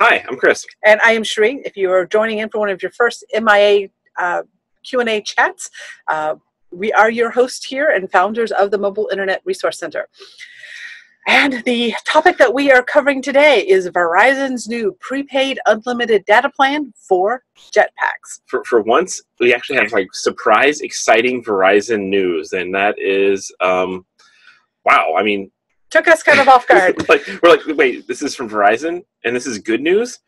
Hi, I'm Chris. And I am Sheree. If you are joining in for one of your first MIA Q&A chats, we are your host here and founders of the Mobile Internet Resource Center. And the topic that we are covering today is Verizon's new prepaid unlimited data plan for jetpacks. For once, we actually have like surprise, exciting Verizon news, and that is, wow. I mean, Took us kind of off guard. we're like, wait, this is from Verizon, and this is good news.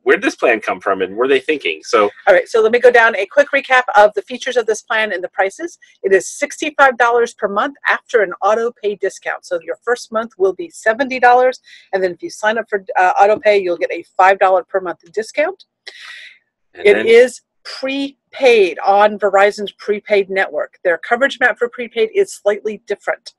Where did this plan come from, and what are they thinking? So, all right, so let me go down a quick recap of the features of this plan and the prices. It is $65 per month after an auto pay discount. So your first month will be $70, and then if you sign up for auto pay, you'll get a $5 per month discount. It is prepaid on Verizon's prepaid network. Their coverage map for prepaid is slightly different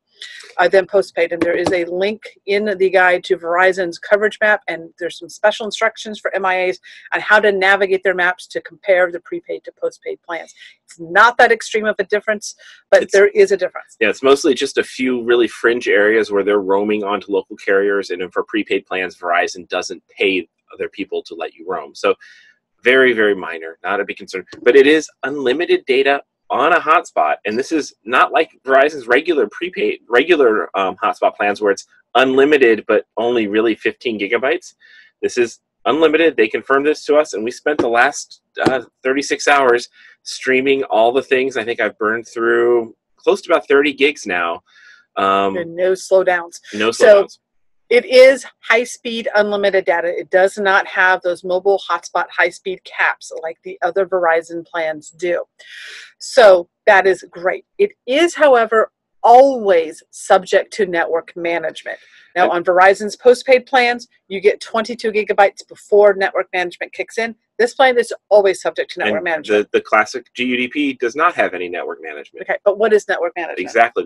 than postpaid, and there is a link in the guide to Verizon's coverage map, and there's some special instructions for MIAs on how to navigate their maps to compare the prepaid to postpaid plans. It's not that extreme of a difference, but there is a difference. Yeah, it's mostly just a few really fringe areas where they're roaming onto local carriers, and for prepaid plans, Verizon doesn't pay other people to let you roam. So very, very minor, not a big concern. But it is unlimited data on a hotspot, and this is not like Verizon's regular hotspot plans where it's unlimited but only really 15 gigabytes. This is unlimited. They confirmed this to us, and we spent the last 36 hours streaming all the things. I think I've burned through close to about 30 gigs now. And no slowdowns. No slowdowns. It is high-speed unlimited data. It does not have those mobile hotspot high-speed caps like the other Verizon plans do. So that is great. It is, however, always subject to network management. Now, on Verizon's postpaid plans, you get 22 gigabytes before network management kicks in. This plan is always subject to network management. The classic GUDP does not have any network management. Okay, but what is network management? Exactly.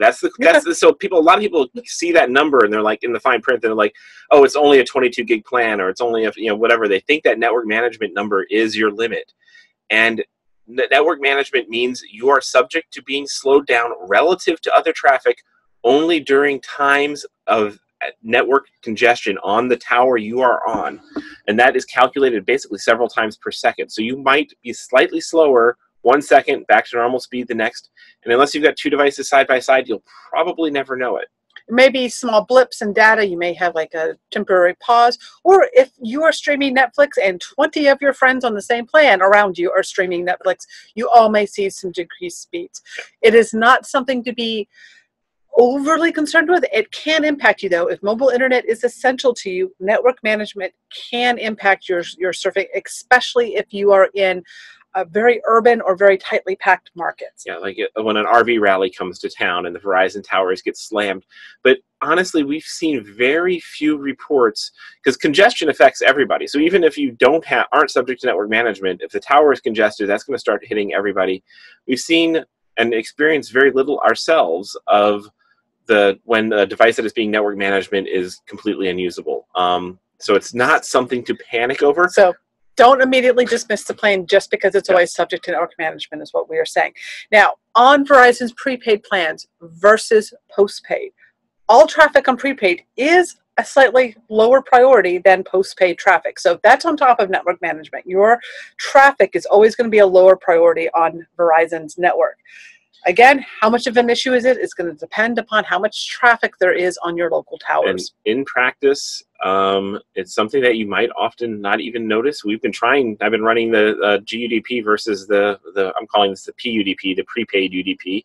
So a lot of people see that number and they're like in the fine print, they're like, oh, it's only a 22 gig plan, or it's only a whatever. They think that network management number is your limit, and network management means you are subject to being slowed down relative to other traffic only during times of network congestion on the tower you are on, and that is calculated basically several times per second. So you might be slightly slower 1 second, back to normal speed the next, and unless you've got two devices side by side, you'll probably never know it. Maybe small blips in data. You may have like a temporary pause, or if you are streaming Netflix and 20 of your friends on the same plan around you are streaming Netflix, you all may see some decreased speeds. It is not something to be overly concerned with. It can impact you though. If mobile internet is essential to you, network management can impact your surfing, especially if you are in a very urban or very tightly packed markets. Yeah, like when an RV rally comes to town and the Verizon towers get slammed. But honestly, we've seen very few reports, because congestion affects everybody. So even if you aren't subject to network management, if the tower is congested, that's going to start hitting everybody. We've seen and experienced very little ourselves of when a device that is being network management is completely unusable. So it's not something to panic over. So don't immediately dismiss the plan just because it's always subject to network management is what we are saying. Now, on Verizon's prepaid plans versus postpaid, all traffic on prepaid is a slightly lower priority than postpaid traffic. So that's on top of network management. Your traffic is always going to be a lower priority on Verizon's network. Again, how much of an issue is it? It's going to depend upon how much traffic there is on your local towers. And in practice, it's something that you might often not even notice. I've been running the GUDP versus I'm calling this the PUDP, the prepaid UDP.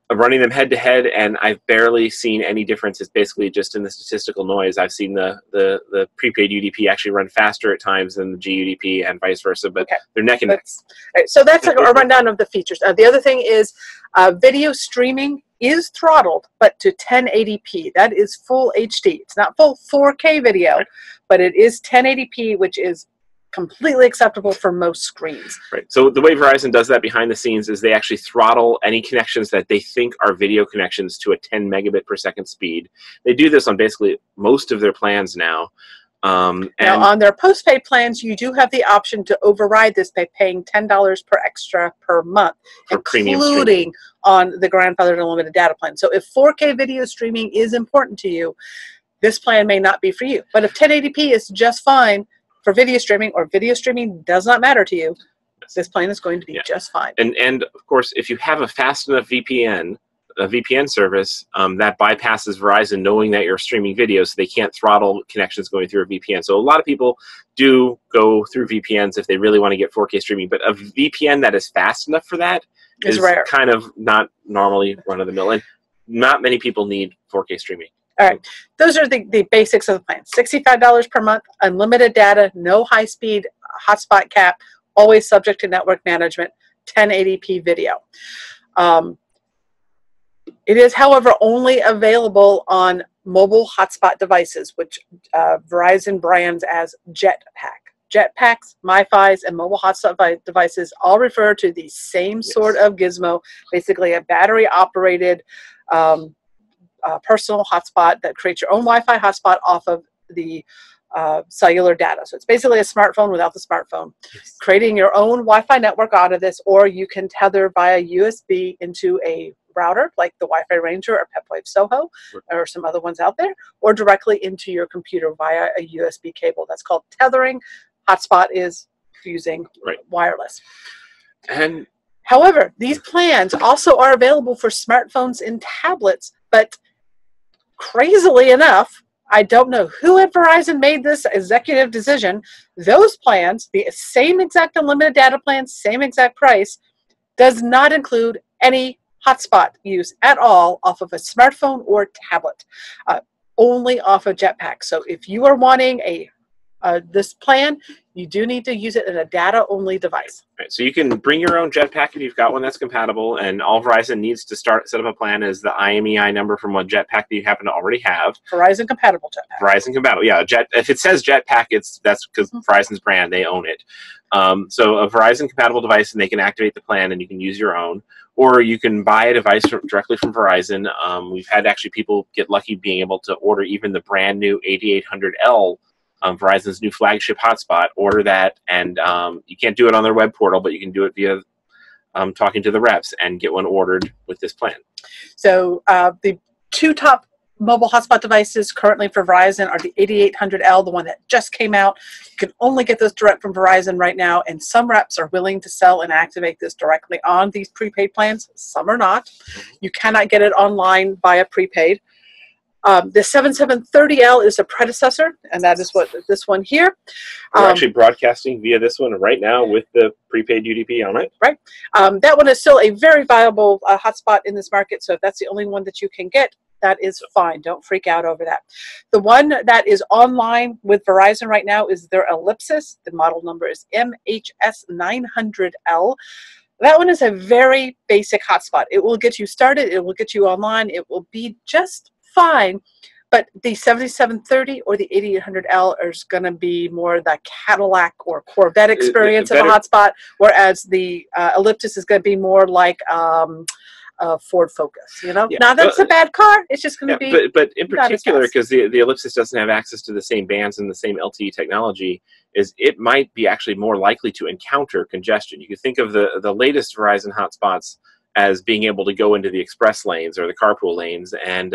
I'm running them head to head, and I've barely seen any difference. It's basically just in the statistical noise. I've seen the prepaid UDP actually run faster at times than the GUDP, and vice versa, but they're neck and neck. Right, so that's a rundown of the features. The other thing is video streaming is throttled, but to 1080p. That is full HD. It's not full 4K video, but it is 1080p, which is completely acceptable for most screens. Right. So the way Verizon does that behind the scenes is they actually throttle any connections that they think are video connections to a 10 megabit per second speed. They do this on basically most of their plans now. Now, on their postpaid plans, you do have the option to override this by paying $10 per extra per month, including on the grandfathered unlimited data plan. So if 4K video streaming is important to you, this plan may not be for you. But if 1080p is just fine for video streaming, or video streaming does not matter to you, this plan is going to be just fine. And of course, if you have a fast enough VPN, a VPN service, that bypasses Verizon knowing that you're streaming video, so they can't throttle connections going through a VPN. So a lot of people do go through VPNs if they really want to get 4K streaming, but a VPN that is fast enough for that is rare. Kind of not normally run-of-the-mill, and not many people need 4K streaming. All right, those are the basics of the plan. $65 per month, unlimited data, no high-speed hotspot cap, always subject to network management, 1080p video. It is, however, only available on mobile hotspot devices, which Verizon brands as Jetpack. Jetpacks, MiFis, and mobile hotspot devices all refer to the same sort of gizmo, basically a battery-operated personal hotspot that creates your own Wi-Fi hotspot off of the cellular data. So it's basically a smartphone without the smartphone. Creating your own Wi-Fi network out of this, or you can tether via USB into a router like the Wi-Fi Ranger or Pepwave Soho or some other ones out there, or directly into your computer via a USB cable. That's called tethering. Hotspot is using wireless. And however, these plans also are available for smartphones and tablets, but crazily enough, I don't know who at Verizon made this executive decision. Those plans, the same exact unlimited data plan, same exact price, does not include any hotspot use at all off of a smartphone or tablet, only off of Jetpack. So if you are wanting this plan, you do need to use it in a data-only device. Right, so you can bring your own Jetpack if you've got one that's compatible, and all Verizon needs to set up a plan is the IMEI number from one Jetpack that you happen to already have. Verizon compatible Jetpack. Verizon compatible, yeah. If it says Jetpack, that's because Verizon's brand, they own it. So a Verizon compatible device, and they can activate the plan, and you can use your own. Or you can buy a device directly from Verizon. We've had actually people get lucky being able to order even the brand new 8800L, Verizon's new flagship hotspot. Order that, and you can't do it on their web portal, but you can do it via talking to the reps and get one ordered with this plan. So the two top mobile hotspot devices currently for Verizon are the 8800L, the one that just came out. You can only get this direct from Verizon right now, and some reps are willing to sell and activate this directly on these prepaid plans. Some are not. You cannot get it online via prepaid. The 7730L is a predecessor, and that is what this one here. We're actually broadcasting via this one right now with the prepaid UDP on it. Right. That one is still a very viable hotspot in this market, so if that's the only one that you can get, that is fine. Don't freak out over that. The one that is online with Verizon right now is their Ellipsis. The model number is MHS900L. That one is a very basic hotspot. It will get you started. It will get you online. It will be just fine. But the 7730 or the 8800L is going to be more the Cadillac or Corvette experience of a hotspot, whereas the Ellipsis is going to be more like Ford Focus, you know. Now that's a bad car. It's just going to be. But in particular, because the Ellipsis doesn't have access to the same bands and the same LTE technology, it might be actually more likely to encounter congestion. You can think of the latest Verizon hotspots as being able to go into the express lanes or the carpool lanes, and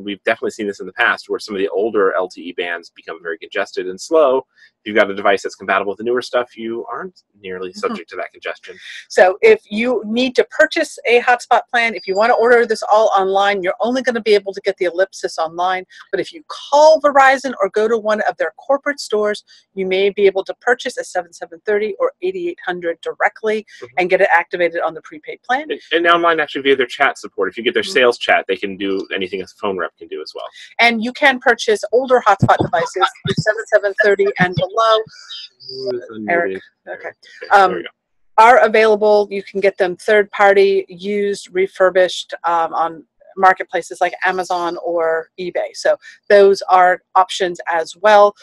we've definitely seen this in the past where some of the older LTE bands become very congested and slow. If you've got a device that's compatible with the newer stuff, you aren't nearly subject to that congestion. So if you need to purchase a hotspot plan, if you want to order this all online, you're only going to be able to get the Ellipsis online. But if you call Verizon or go to one of their corporate stores, you may be able to purchase a 7730 or 8800 directly and get it activated on the prepaid plan. And online, actually, via their chat support. If you get their sales chat, they can do anything a phone rep can do as well. And you can purchase older hotspot devices, 7730 and below. Eric, okay. Are available. You can get them third-party, used, refurbished on marketplaces like Amazon or eBay. So those are options as well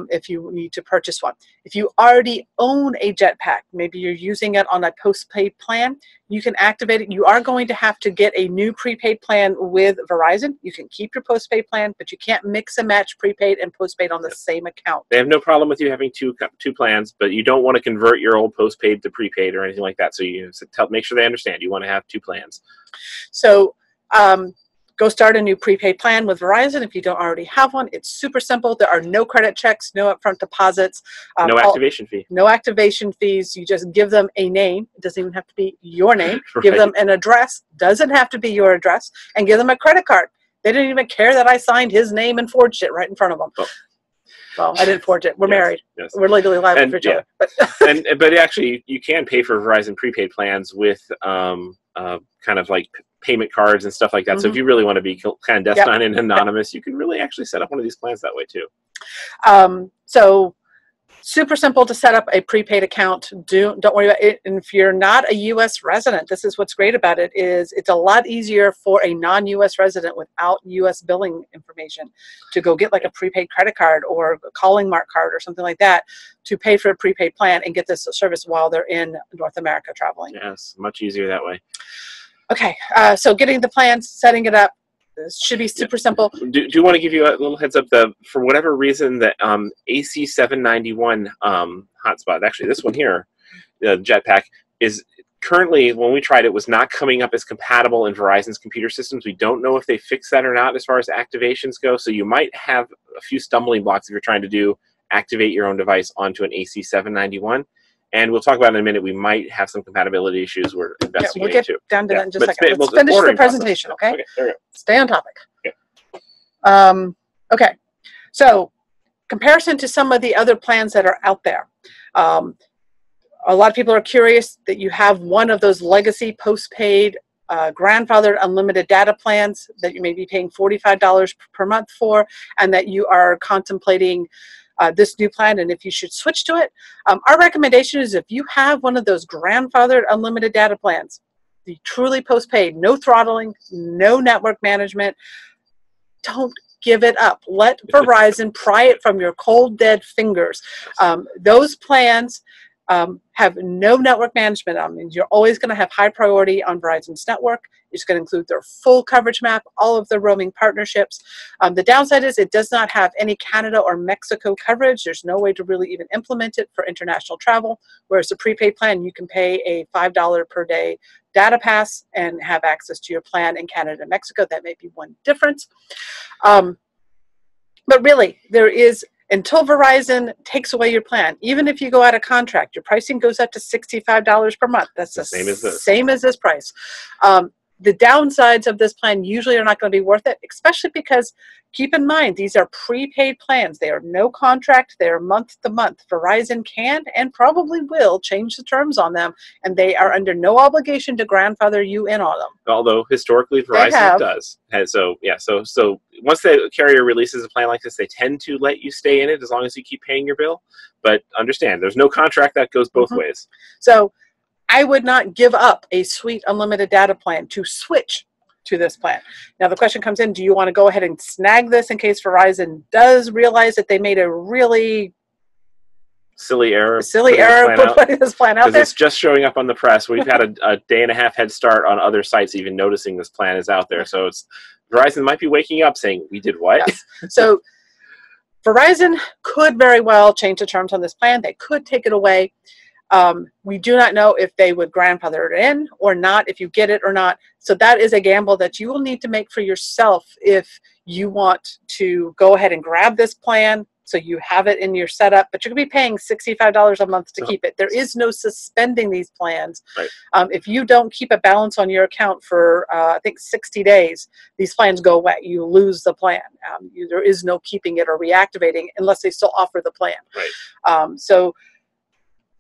if you need to purchase one. If you already own a Jetpack, maybe you're using it on a postpaid plan, you can activate it. You are going to have to get a new prepaid plan with Verizon. You can keep your postpaid plan, but you can't mix and match prepaid and postpaid on the same account. They have no problem with you having two plans, but you don't want to convert your old postpaid to prepaid or anything like that. So you make sure they understand you want to have two plans. So Go start a new prepaid plan with Verizon if you don't already have one. It's super simple. There are no credit checks, no upfront deposits. No activation fee. No activation fees. You just give them a name. It doesn't even have to be your name. Right. Give them an address. Doesn't have to be your address. And give them a credit card. They didn't even care that I signed his name and forged it right in front of them. Oh. Well, I didn't forge it. We're married. Yes. We're legally liable for each other. But actually, you can pay for Verizon prepaid plans with kind of like payment cards and stuff like that. So if you really want to be clandestine and anonymous, you can really actually set up one of these plans that way too. So super simple to set up a prepaid account. Don't worry about it. And if you're not a U.S. resident, this is what's great about it, is it's a lot easier for a non-U.S. resident without U.S. billing information to go get like a prepaid credit card or a calling mark card or something like that to pay for a prepaid plan and get this service while they're in North America traveling. Yes, much easier that way. Okay, so getting the plans, setting it up, this should be super simple. Do you want to give you a little heads up? For whatever reason, the AC 791 hotspot, actually this one here, the Jetpack, is currently, when we tried it, was not coming up as compatible in Verizon's computer systems. We don't know if they fixed that or not as far as activations go. So you might have a few stumbling blocks if you're trying to activate your own device onto an AC 791. And we'll talk about in a minute. We might have some compatibility issues we're investigating we'll get too. down to that in just a second. Let's finish the presentation, okay? Okay, there we go. Stay on topic. Okay. Okay. So, comparison to some of the other plans that are out there. A lot of people are curious that you have one of those legacy postpaid grandfathered unlimited data plans that you may be paying $45 per month for, and that you are contemplating this new plan and if you should switch to it. Our recommendation is if you have one of those grandfathered unlimited data plans, the truly postpaid, no throttling, no network management, don't give it up. Let Verizon pry it from your cold, dead fingers. Those plans have no network management. You're always going to have high priority on Verizon's network. It's going to include their full coverage map, all of their roaming partnerships. The downside is it does not have any Canada or Mexico coverage. There's no way to really even implement it for international travel, whereas the prepaid plan, you can pay a $5 per day data pass and have access to your plan in Canada and Mexico. That may be one difference. But really, there is, until Verizon takes away your plan, even if you go out of contract, your pricing goes up to $65 per month. That's the same as this price. The downsides of this plan usually are not going to be worth it, especially because, keep in mind, these are prepaid plans. They are no contract. They are month to month. Verizon can and probably will change the terms on them, and they are under no obligation to grandfather you in on them. Although historically Verizon does. And so, yeah, so once the carrier releases a plan like this, they tend to let you stay in it as long as you keep paying your bill. But understand, there's no contract that goes both ways. So I would not give up a sweet unlimited data plan to switch to this plan. Now the question comes in, do you want to go ahead and snag this in case Verizon does realize that they made a really silly error putting this plan out there? Because it's just showing up on the press. We've had a day and a half head start on other sites even noticing this plan is out there. So Verizon might be waking up saying, we did what? Yes. So Verizon could very well change the terms on this plan. They could take it away. We do not know if they would grandfather it in or not, if you get it or not. So that is a gamble that you will need to make for yourself if you want to go ahead and grab this plan so you have it in your setup. But you're going to be paying $65 a month to keep it. There is no suspending these plans. Right. If you don't keep a balance on your account for, I think, 60 days, these plans go away. You lose the plan. There is no keeping it or reactivating unless they still offer the plan. Right. So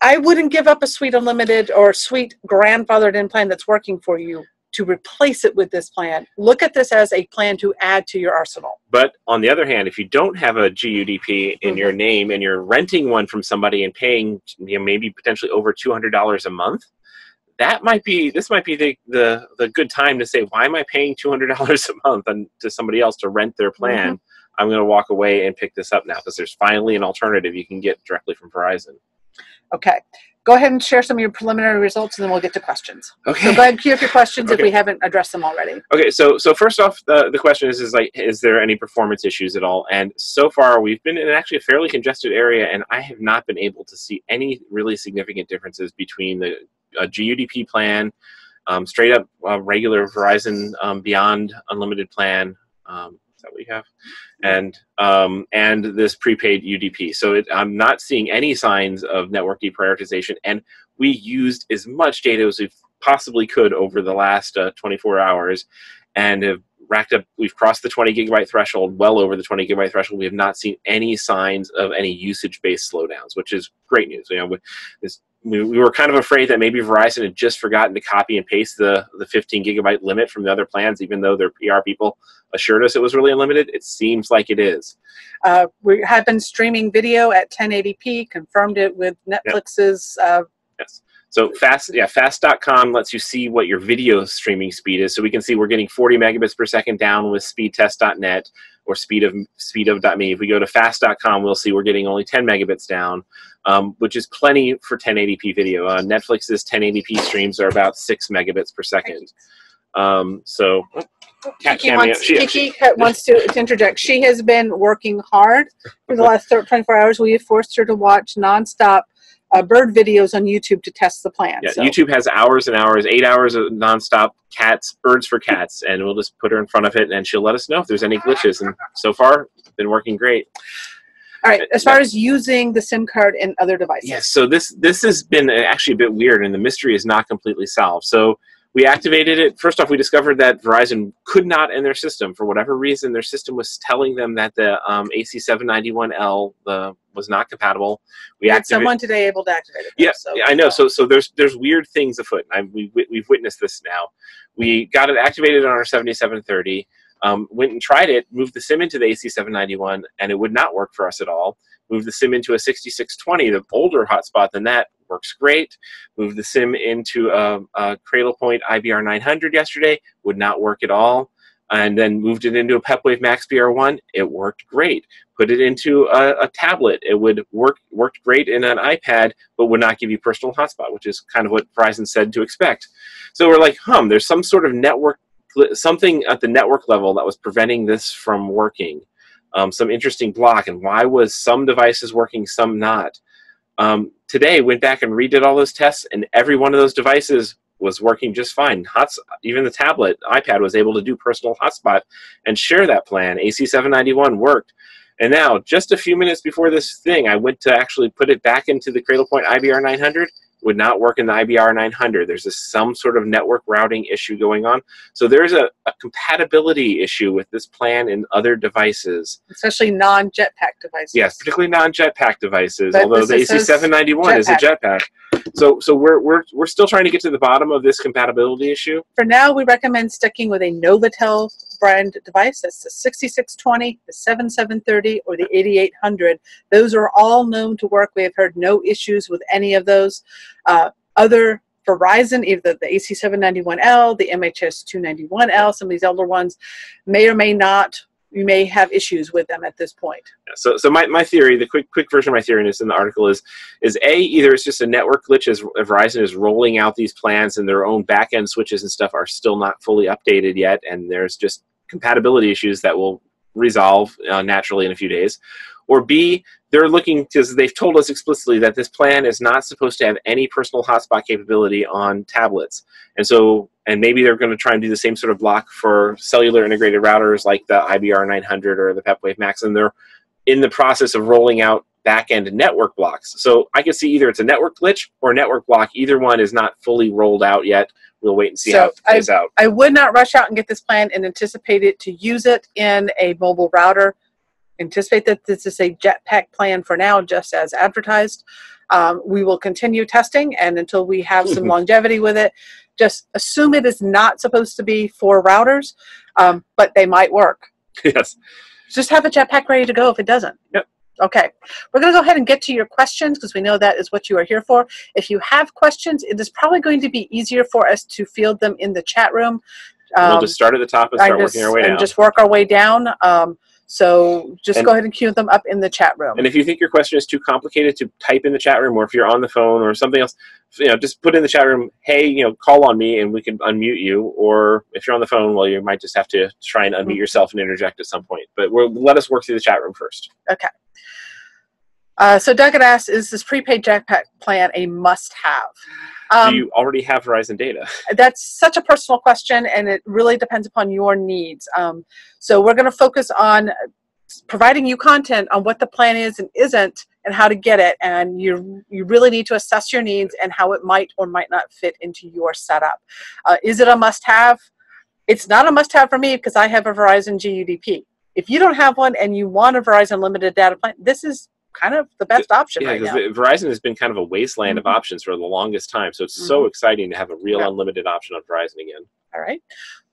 I wouldn't give up a sweet unlimited or sweet grandfathered in plan that's working for you to replace it with this plan. Look at this as a plan to add to your arsenal. But on the other hand, if you don't have a GUDP in your name and you're renting one from somebody and paying maybe potentially over $200 a month, this might be the good time to say, why am I paying $200 a month to somebody else to rent their plan? I'm going to walk away and pick this up now because there's finally an alternative you can get directly from Verizon. Okay. Go ahead and share some of your preliminary results, and then we'll get to questions. Okay. So go ahead and queue up your questions if we haven't addressed them already. Okay. So first off, the question is there any performance issues at all? And so far, we've been in actually a fairly congested area, and I have not been able to see any really significant differences between a GUDP plan straight up regular Verizon Beyond Unlimited plan. Is that what you have? And this prepaid UDP. So I'm not seeing any signs of network deprioritization. And we used as much data as we possibly could over the last 24 hours, and have racked up. We've crossed the 20 gigabyte threshold, well over the 20 gigabyte threshold. We have not seen any signs of any usage-based slowdowns, which is great news. We were kind of afraid that maybe Verizon had just forgotten to copy and paste the 15 gigabyte limit from the other plans, even though their PR people assured us it was really unlimited. It seems like it is. We have been streaming video at 1080p, confirmed it with Netflix's. Yes. So fast.com lets you see what your video streaming speed is. So we can see we're getting 40 megabits per second down with speedtest.net or speedof.me. If we go to fast.com, we'll see we're getting only 10 megabits down, which is plenty for 1080p video. Netflix's 1080p streams are about 6 megabits per second. Kiki wants to interject. She has been working hard for the last 24 hours. We have forced her to watch nonstop bird videos on YouTube to test the plan. Yeah, so. YouTube has hours and hours, 8 hours of nonstop birds for cats, and we'll just put her in front of it, and she'll let us know if there's any glitches. And so far, it's been working great. All right, as far as using the SIM card in other devices. Yes, so this has been actually a bit weird, and the mystery is not completely solved. So we activated it. First off, we discovered that Verizon could not in their system. For whatever reason, their system was telling them that the AC791L was not compatible. We had someone today able to activate it. Yeah, so, yeah, I know. So there's weird things afoot. We've witnessed this now. We got it activated on our 7730. Went and tried it, moved the SIM into the AC791, and it would not work for us at all. Moved the SIM into a 6620, the older hotspot than that, works great. Moved the SIM into a Cradlepoint IBR 900 yesterday, would not work at all. And then moved it into a PepWave Max BR1, it worked great. Put it into a tablet, it worked great in an iPad, but would not give you personal hotspot, which is kind of what Verizon said to expect. So we're like, there's some sort of something at the network level that was preventing this from working. Some interesting block, and why was some devices working, some not? Today, went back and redid all those tests, and every one of those devices was working just fine. Even the tablet, iPad, was able to do personal hotspot and share that plan. AC791 worked. And now, just a few minutes before this thing, I went to actually put it back into the Cradlepoint IBR 900. Would not work in the IBR 900. There's some sort of network routing issue going on. So there's a compatibility issue with this plan in other devices. Especially non-Jetpack devices. Yes, particularly non-Jetpack devices, but although the AC791 is a Jetpack. So we're still trying to get to the bottom of this compatibility issue. For now, we recommend sticking with a Novatel brand device. That's the 6620, the 7730, or the 8800. Those are all known to work. We have heard no issues with any of those. Other Verizon, either the AC791L, the MHS291L, some of these older ones, may or may not. You may have issues with them at this point. Yeah, so my theory, the quick version of my theory, and it's in the article, is either it's just a network glitch as Verizon is rolling out these plans and their own back-end switches and stuff are still not fully updated yet, and there's just compatibility issues that will resolve naturally in a few days. Or B, they're looking, because they've told us explicitly that this plan is not supposed to have any personal hotspot capability on tablets. And maybe they're going to try and do the same sort of block for cellular integrated routers like the IBR 900 or the PepWave Max, and they're in the process of rolling out back-end network blocks. So I can see either it's a network glitch or a network block. Either one is not fully rolled out yet. We'll wait and see how it plays out. I would not rush out and get this plan and anticipate it to use it in a mobile router. Anticipate that this is a Jetpack plan for now, just as advertised. We will continue testing, and until we have some longevity with it, just assume it is not supposed to be for routers, but they might work. Yes. Just have a Jetpack ready to go if it doesn't. Yep. Okay. We're going to go ahead and get to your questions because we know that is what you are here for. If you have questions, it is probably going to be easier for us to field them in the chat room. We'll just start at the top and start working our way down. And just work our way down. So just go ahead and queue them up in the chat room. And if you think your question is too complicated to type in the chat room, or if you're on the phone or something else, just put in the chat room, hey, call on me and we can unmute you. Or if you're on the phone, well, you might just have to try and unmute yourself and interject at some point. But let us work through the chat room first. Okay. So Doug had asked, is this prepaid Jetpack plan a must-have? Do you already have Verizon data? That's such a personal question, and it really depends upon your needs. So we're going to focus on providing you content on what the plan is and isn't and how to get it. And you really need to assess your needs and how it might or might not fit into your setup. Is it a must-have? It's not a must-have for me because I have a Verizon GUDP. If you don't have one and you want a Verizon Unlimited data plan, this is kind of the best option right now. Verizon has been kind of a wasteland of options for the longest time. So it's so exciting to have a real unlimited option on Verizon again. All right.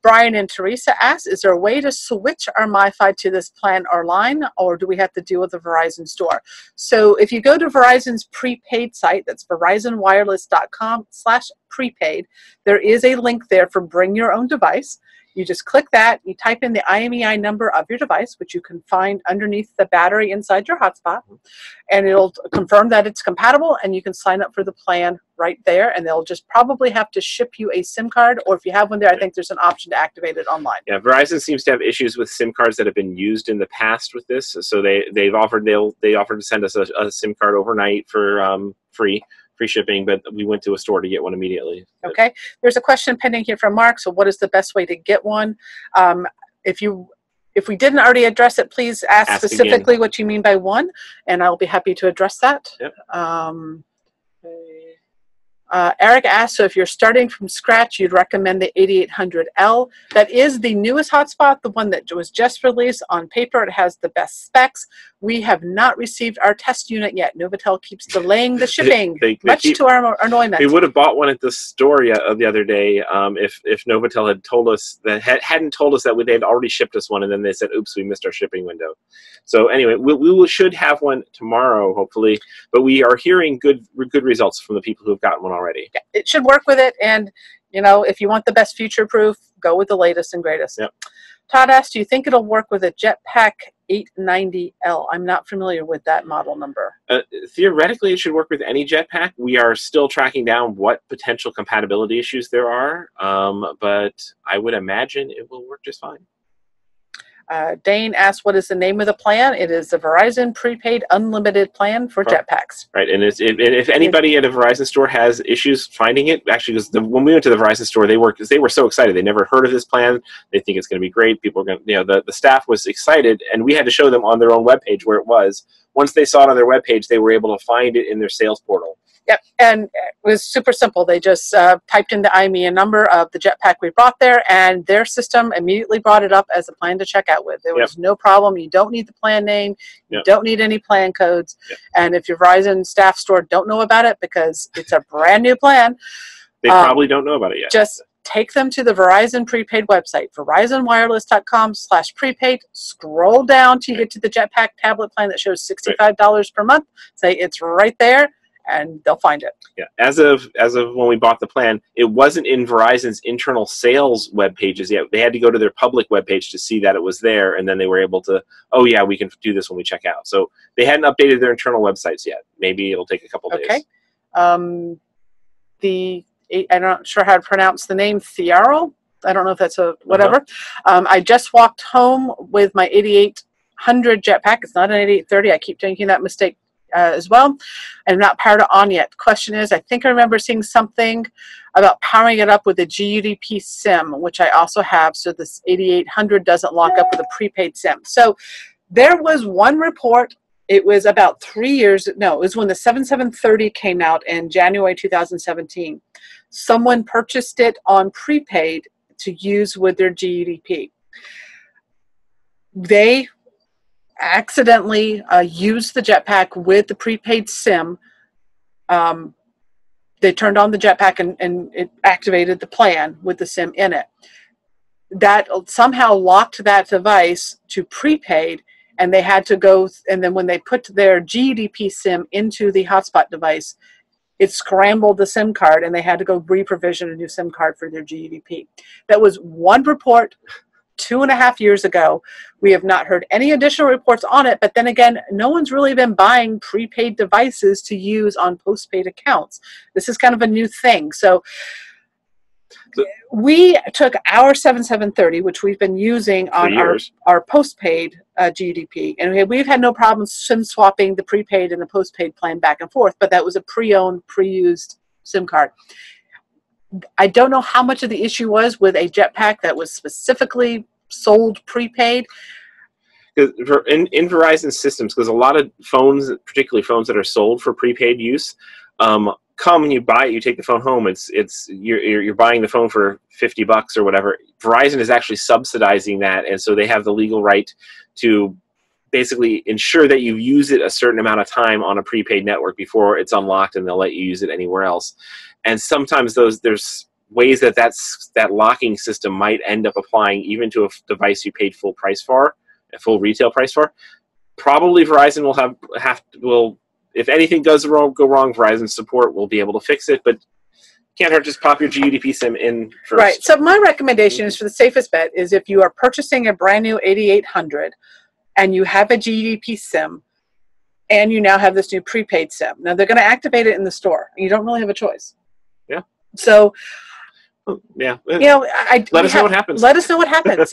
Brian and Teresa asked, is there a way to switch our MiFi to this plan or line, or do we have to deal with the Verizon store? So if you go to Verizon's prepaid site, that's verizonwireless.com/prepaid, there is a link there for bring your own device. You just click that, you type in the IMEI number of your device, which you can find underneath the battery inside your hotspot, and it'll confirm that it's compatible, and you can sign up for the plan right there, and they'll just probably have to ship you a SIM card, or if you have one there, I think there's an option to activate it online. Yeah, Verizon seems to have issues with SIM cards that have been used in the past with this, so they offered to send us a SIM card overnight for free shipping, but we went to a store to get one immediately. Okay. There's a question pending here from Mark. So what is the best way to get one? If we didn't already address it, please ask specifically again what you mean by one, and I'll be happy to address that. Yep. Eric asked, so if you're starting from scratch, you'd recommend the 8800L. That is the newest hotspot, the one that was just released. On paper, it has the best specs. We have not received our test unit yet. Novatel keeps delaying the shipping, much to our annoyment. We would have bought one at the store the other day if Novatel had told us that hadn't told us that they had already shipped us one, and then they said, "Oops, we missed our shipping window." So anyway, we should have one tomorrow, hopefully. But we are hearing good results from the people who have gotten one already. Yeah, it should work with it, and if you want the best future-proof, go with the latest and greatest. Yep. Todd asked, do you think it'll work with a Jetpack 890L? I'm not familiar with that model number. Theoretically, it should work with any Jetpack. We are still tracking down what potential compatibility issues there are, but I would imagine it will work just fine. Dane asked, what is the name of the plan? It is the Verizon Prepaid Unlimited Plan for Jetpacks. Right, and if anybody at a Verizon store has issues finding it, actually, because when we went to the Verizon store, they were so excited. They never heard of this plan. They think it's going to be great. People are going to, the staff was excited, and we had to show them on their own webpage where it was. Once they saw it on their webpage, they were able to find it in their sales portal. Yep, and it was super simple. They just typed in the IMEI number of the Jetpack we brought there, and their system immediately brought it up as a plan to check out with. There was no problem. You don't need the plan name. You don't need any plan codes. And if your Verizon staff store don't know about it because it's a brand new plan, they probably don't know about it yet. Just take them to the Verizon prepaid website, verizonwireless.com/prepaid. Scroll down till you get to the Jetpack tablet plan that shows $65 per month. Say it's right there, and they'll find it. Yeah, as of when we bought the plan, it wasn't in Verizon's internal sales web pages yet. They had to go to their public web page to see that it was there, and then they were able to, oh yeah, we can do this when we check out. So they hadn't updated their internal websites yet. Maybe it'll take a couple days. Okay. I'm not sure how to pronounce the name, Thiaro. I don't know if that's a whatever. I just walked home with my 8800 Jetpack. It's not an 8830. I keep making that mistake as well, and not powered it on yet. Question is, I think I remember seeing something about powering it up with a GUDP SIM, which I also have, so this 8800 doesn't lock up with a prepaid SIM. So there was one report, it was about 3 years, no, it was when the 7730 came out in January 2017. Someone purchased it on prepaid to use with their GUDP. They accidentally used the Jetpack with the prepaid SIM. They turned on the Jetpack and it activated the plan with the SIM in it. That somehow locked that device to prepaid, and they had to go, and then when they put their GUDP SIM into the hotspot device, it scrambled the SIM card, and they had to go re-provision a new SIM card for their GUDP. That was one report 2.5 years ago. We have not heard any additional reports on it, but then again, no one's really been buying prepaid devices to use on postpaid accounts. This is kind of a new thing. So we took our 7730, which we've been using on our postpaid GUDP, and we've had no problems SIM swapping the prepaid and the postpaid plan back and forth, but that was a pre-owned, pre-used SIM card. I don't know how much of the issue was with a Jetpack that was specifically sold prepaid. In Verizon systems, because a lot of phones, particularly phones that are sold for prepaid use, come and you buy it, you take the phone home. You're buying the phone for $50 or whatever. Verizon is actually subsidizing that, and so they have the legal right to basically ensure that you use it a certain amount of time on a prepaid network before it's unlocked, and they'll let you use it anywhere else. And sometimes there's ways that locking system might end up applying even to a device you paid full price for, a full retail price for. Probably Verizon will if anything does go wrong, Verizon support will be able to fix it, but can't hurt, just pop your GUDP SIM in first. Right. So my recommendation is, for the safest bet, is if you are purchasing a brand new 8800 and you have a GUDP SIM and you now have this new prepaid SIM. Now they're going to activate it in the store. You don't really have a choice. Yeah. So yeah, you know, let us know what happens. Let us know what happens.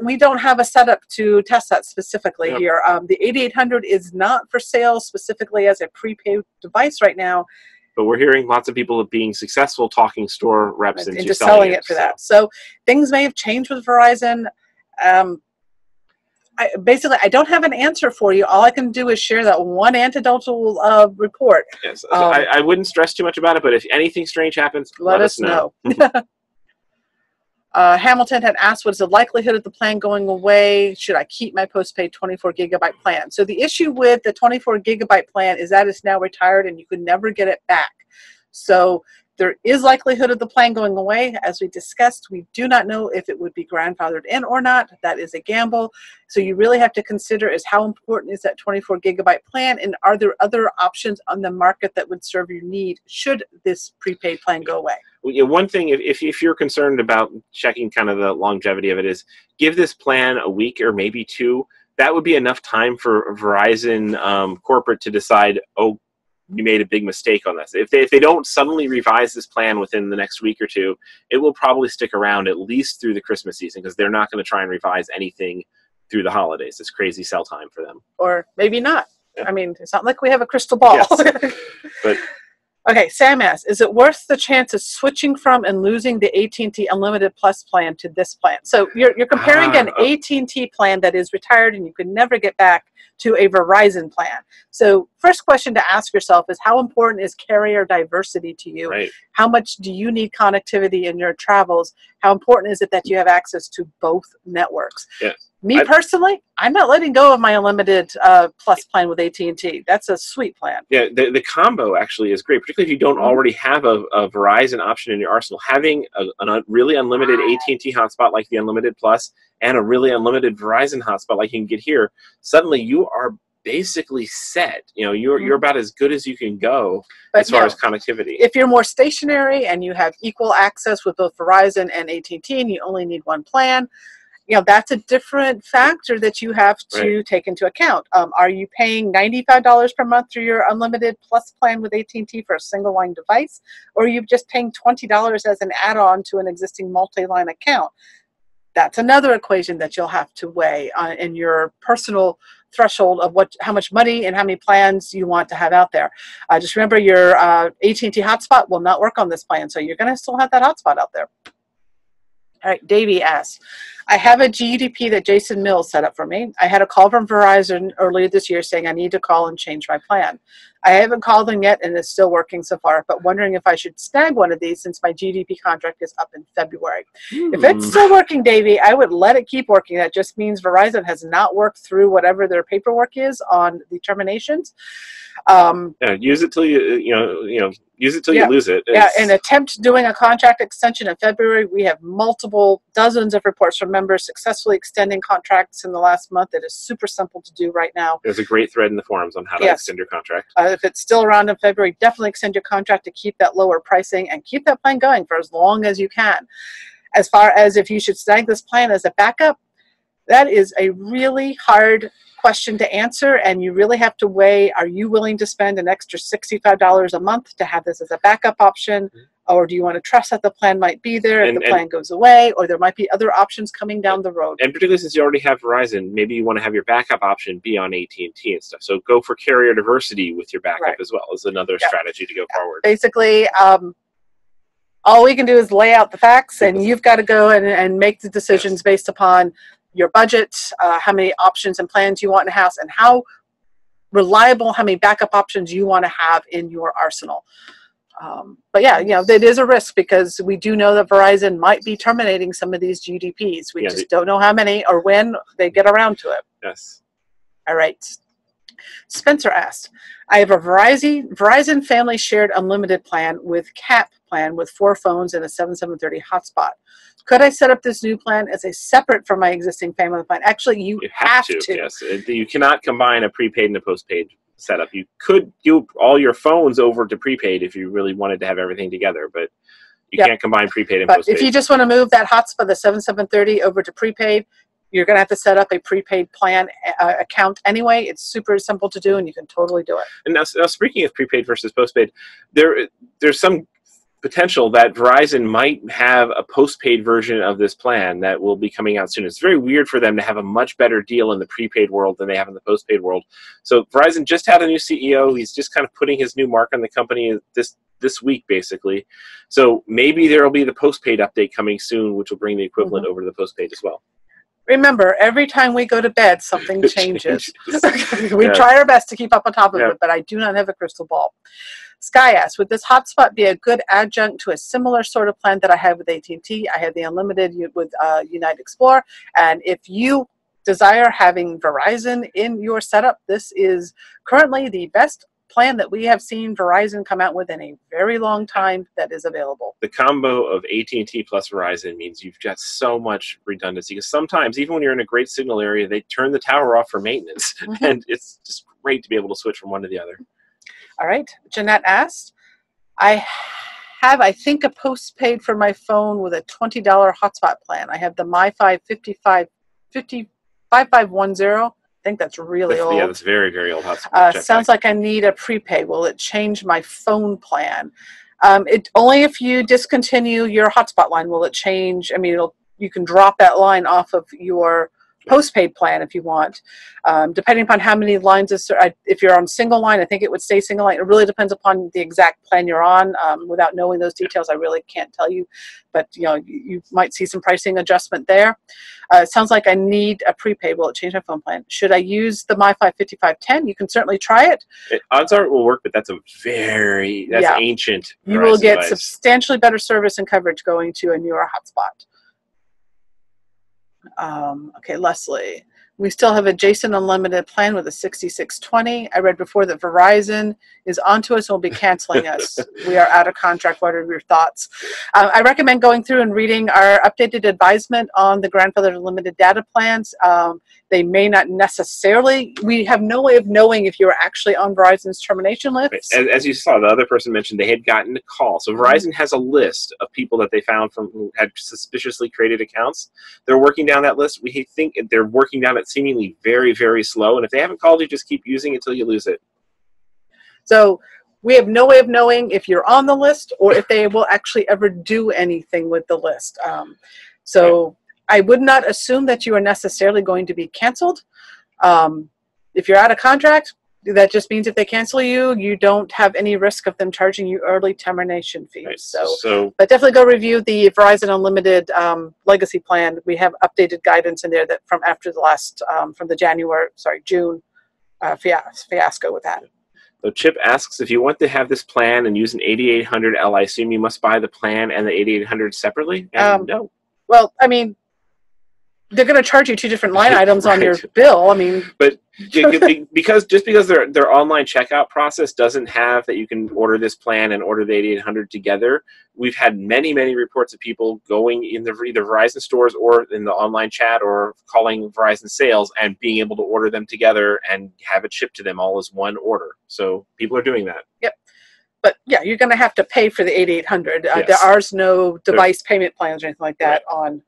We don't have a setup to test that specifically here. The 8800 is not for sale specifically as a prepaid device right now. But we're hearing lots of people being successful talking store reps into selling it for that. So things may have changed with Verizon. I don't have an answer for you. All I can do is share that one anecdotal report. Yes, I wouldn't stress too much about it, but if anything strange happens, let us know. Hamilton had asked, what is the likelihood of the plan going away? Should I keep my postpaid 24 gigabyte plan? So the issue with the 24 gigabyte plan is that it's now retired and you could never get it back. So there is likelihood of the plan going away. As we discussed, we do not know if it would be grandfathered in or not. That is a gamble. So you really have to consider is how important is that 24 gigabyte plan, and are there other options on the market that would serve your need should this prepaid plan go away? Well, yeah, one thing, if you're concerned about checking kind of the longevity of it, is give this plan a week or maybe two. That would be enough time for Verizon corporate to decide, oh, we made a big mistake on this. If they don't suddenly revise this plan within the next week or two, it will probably stick around at least through the Christmas season, because they're not going to try and revise anything through the holidays. It's crazy sell time for them. Or maybe not. Yeah. I mean, it's not like we have a crystal ball. Yes. But okay, Sam asks, is it worth the chance of switching from and losing the AT&T Unlimited Plus plan to this plan? So you're comparing an AT&T plan that is retired and you can never get back to a Verizon plan. So first question to ask yourself is, how important is carrier diversity to you? Right. How much do you need connectivity in your travels? How important is it that you have access to both networks? Yeah. Me personally, I'm not letting go of my Unlimited Plus plan with AT&T. That's a sweet plan. Yeah, the combo actually is great, particularly if you don't already have a Verizon option in your arsenal. Having a really unlimited AT&T hotspot like the Unlimited Plus and a really unlimited Verizon hotspot like you can get here, suddenly you are basically set. You know, you're about as good as you can go as far as connectivity. If you're more stationary and you have equal access with both Verizon and AT&T and you only need one plan, you know, that's a different factor that you have to take into account. Are you paying $95 per month through your Unlimited Plus plan with AT&T for a single line device? Or are you just paying $20 as an add-on to an existing multi-line account? That's another equation that you'll have to weigh in your personal threshold of how much money and how many plans you want to have out there. Just remember, your AT&T hotspot will not work on this plan, so you're going to still have that hotspot out there. All right, Davey asks, I have a GUDP that Jason Mills set up for me. I had a call from Verizon earlier this year saying I need to call and change my plan. I haven't called them yet and it's still working so far, but wondering if I should snag one of these since my GDP contract is up in February. If it's still working, Davey, I would let it keep working. That just means Verizon has not worked through whatever their paperwork is on the terminations. Use it till you use it till you lose it. And attempt doing a contract extension in February. We have dozens of reports from members successfully extending contracts in the last month. It is super simple to do right now. There's a great thread in the forums on how to extend your contract. If it's still around in February, definitely extend your contract to keep that lower pricing and keep that plan going for as long as you can. As far as if you should snag this plan as a backup, that is a really hard question to answer, and you really have to weigh, are you willing to spend an extra $65 a month to have this as a backup option? Or do you want to trust that the plan might be there if the plan goes away, or there might be other options coming down the road? And particularly since you already have Verizon, maybe you want to have your backup option be on AT&T and stuff. So go for carrier diversity with your backup as well is another strategy to go forward. Basically, all we can do is lay out the facts, and you've got to go and make the decisions based upon your budget, how many options and plans you want in the house, and how reliable, how many backup options you want to have in your arsenal. But yeah, it is a risk because we do know that Verizon might be terminating some of these GDPs. We just don't know how many or when they get around to it. Yes. All right. Spencer asked, I have a Verizon family shared unlimited plan with cap plan with 4 phones and a 7730 hotspot. Could I set up this new plan as a separate from my existing family plan? Actually, you have to. Yes. You cannot combine a prepaid and a postpaid setup. You could do all your phones over to prepaid if you really wanted to have everything together, but you can't combine prepaid and postpaid. If you just want to move that hotspot, the 7730, over to prepaid, you're going to have to set up a prepaid plan account anyway. It's super simple to do, and you can totally do it. And now speaking of prepaid versus postpaid, there's some potential that Verizon might have a postpaid version of this plan that will be coming out soon. It's very weird for them to have a much better deal in the prepaid world than they have in the postpaid world. So Verizon just had a new CEO. He's just kind of putting his new mark on the company this week, basically. So maybe there will be the postpaid update coming soon, which will bring the equivalent over to the postpaid as well. Remember, every time we go to bed, something changes. We try our best to keep up on top of it, but I do not have a crystal ball. Sky asks, would this hotspot be a good adjunct to a similar sort of plan that I have with AT&T? I have the unlimited with Unite Explore, and if you desire having Verizon in your setup, this is currently the best plan that we have seen Verizon come out with in a very long time that is available. The combo of AT&T plus Verizon means you've got so much redundancy, because sometimes, even when you're in a great signal area, they turn the tower off for maintenance, and it's just great to be able to switch from one to the other. All right. Jeanette asked, I have, I think, a postpaid for my phone with a $20 hotspot plan. I have the MiFi 5510. I think that's really old. Yeah, that's very, very old hotspot. Sounds like I need a prepaid. Will it change my phone plan? Only if you discontinue your hotspot line will it change. I mean, you can drop that line off of your postpaid plan if you want, depending upon how many lines. If you're on single line, I think it would stay single line. It really depends upon the exact plan you're on. Without knowing those details, I really can't tell you, but you might see some pricing adjustment there. It sounds like I need a prepaid. Will it change my phone plan? Should I use the MiFi 5510? You can certainly try it. Odds are it will work, but that's ancient. You will get substantially better service and coverage going to a newer hotspot. Okay, Leslie. We still have a Jason Unlimited plan with a 6620. I read before that Verizon is onto us and will be canceling us. We are out of contract. What are your thoughts? I recommend going through and reading our updated advisement on the grandfathered unlimited data plans. They may not necessarily, we have no way of knowing if you're actually on Verizon's termination list. As you saw, the other person mentioned they had gotten a call. So Verizon has a list of people that they found who had suspiciously created accounts. They're working down that list. We think they're working down it seemingly very, very slow. And if they haven't called you, just keep using it until you lose it. So we have no way of knowing if you're on the list or if they will actually ever do anything with the list. I would not assume that you are necessarily going to be canceled. If you're out of contract, that just means if they cancel you, you don't have any risk of them charging you early termination fees. Right. But definitely go review the Verizon Unlimited legacy plan. We have updated guidance in there that from after the last, from the June fiasco with that. So Chip asks, if you want to have this plan and use an 8800L, I assume you must buy the plan and the 8800 separately? And no. Well, I mean, they're going to charge you 2 different line items on your bill. I mean, but because their online checkout process doesn't have that you can order this plan and order the 8800 together. We've had many reports of people going in either Verizon stores or in the online chat or calling Verizon sales and being able to order them together and have it shipped to them all as one order. So people are doing that. Yep. But yeah, you're going to have to pay for the 8800. There are no device payment plans or anything like that on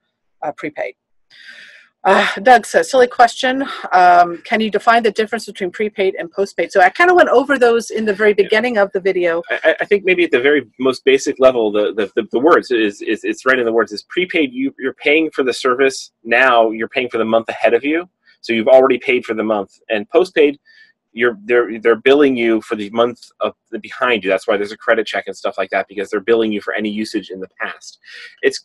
prepaid. Doug says, silly question. Can you define the difference between prepaid and postpaid? So I kind of went over those in the very beginning of the video. I think maybe at the very most basic level, the words is it's right in the words is prepaid. You're paying for the service now. You're paying for the month ahead of you, so you've already paid for the month. And postpaid, they're billing you for the month of the behind you. That's why there's a credit check and stuff like that, because they're billing you for any usage in the past. It